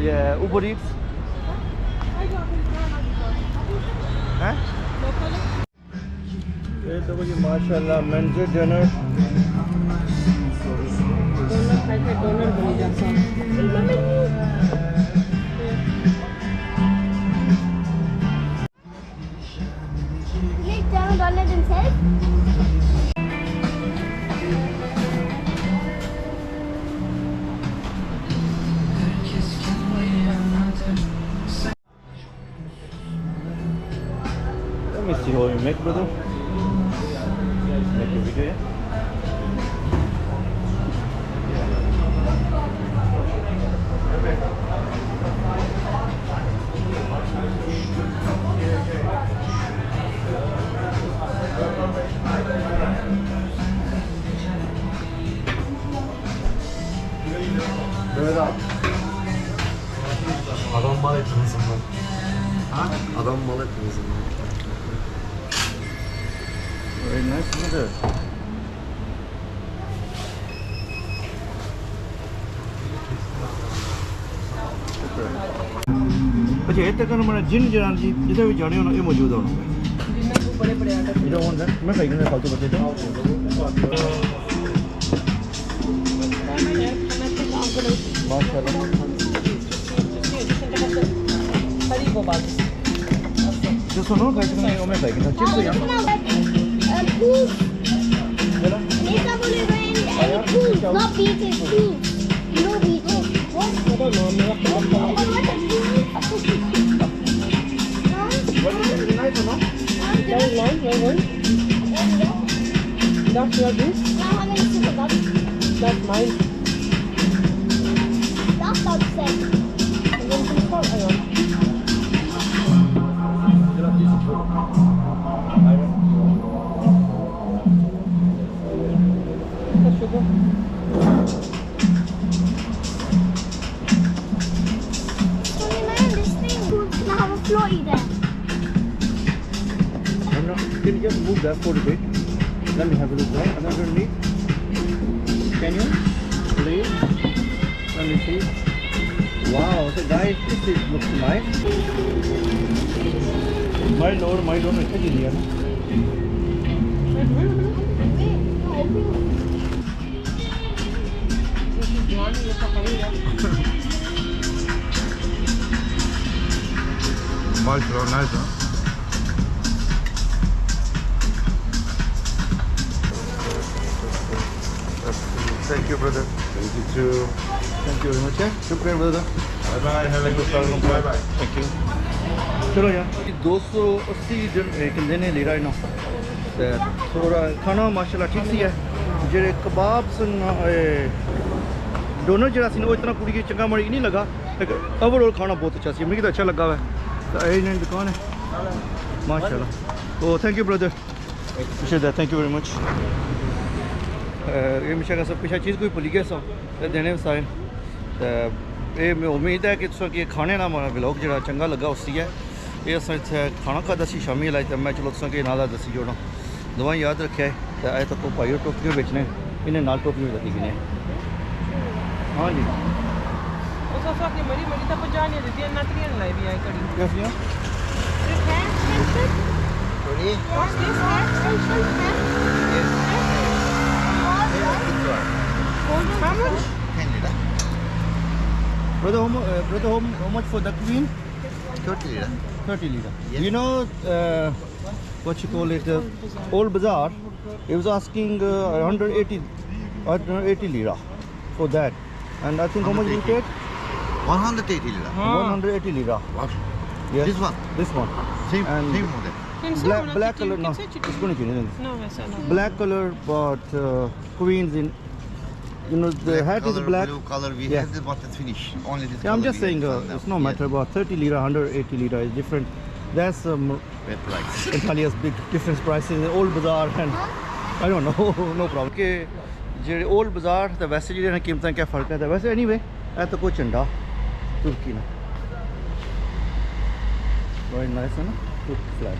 Yeah, Uber Eats. Huh? ये तो मुझे माशाल्लाह मेंस डिनर डोनर खाए थे डोनर बनी जाता ये $10 themselves. Let me see how you make, brother. Make a video, yeah? Adam mal ettiniz bundan. Ha? Adam mal ettiniz bundan. Very nice, brother. अच्छा ये तक मैंने जिन जनान जी जिधर भी जाने होना ये मौजूद होना जिन्ना को बड़े बड़े आटा ये वन है मैं खाई नहीं फालतू बच्चे तो माशाल्लाह हरी को बात जो सुनो खाई नहीं मैं खाई नहीं चिप्स यार Nita बोले and food, not beaches, food. No beaches. What? तो नो मेरा What is it nice or no? That's your dish? That's mine. That's outside. And then some salt iron. That's sugar. This thing would have a floaty there. Can you just move that for a bit? Let me have a look right underneath. Can you? Please. Let me see. Wow, so guys, this looks nice. My lord, my lord, it's a genius. Mashallah, nice, huh? Thank you, brother. Thank you too. Thank you very much. Shukriya, brother. Bye bye. Have a good time. Bye bye. Thank you. चलो यार 280 किंदे ने ले रहा है ना थोड़ा खाना माशाल्लाह ठीक सी है जेरे कबाब सन डोनर जरा सी वो इतना पूरी चंगा मड़ी नहीं लगा लेकिन ओवरऑल खाना बहुत अच्छा सी मुझे तो अच्छा लगा हुआ है तो दुकान है माशाल्लाह तो thank you brother thank you very much ये मिशा का सब कुछ चीज़ कोई भुली गया सो देने सारे ये मैं उम्मीद है कि तुम कि खाने ना हमारा ब्लॉग जो चंगा लगा उसी है ये अस इतने खाना खादा सी शामी लाई तो मैं चलो तुम कि नाला दसी जोड़ा दवा याद रखे तो अजे तक भाई टोपियाँ बेचने इन्हें नाल टोपियाँ लगी गई हाँ जी कैसी Brother, how much for the queen? 30 lira. 30 lira. Yes. You know what you call it? Old Bazaar. He was asking 180 lira for that, and I think how much you paid? 180 lira. 180 lira. What? Yes. This one? This one. Same, And same model. Black color. No, it's going to black color, but queens in. You know the Black hat color, is black. blue color. We Yeah. have the button finish. Only this Yeah, color I'm just we saying have it's now. no matter about 30 lira, 180 lira is different. That's Bad price. Antalya's big difference prices. Old Bazaar and I don't know, no problem. कि जे Old Bazaar तो वैसे जो कीमतें क्या फ़र्क है तो वैसे anyway है तो कोई झंडा तुर्की ना very nice है ना तुर्की flag.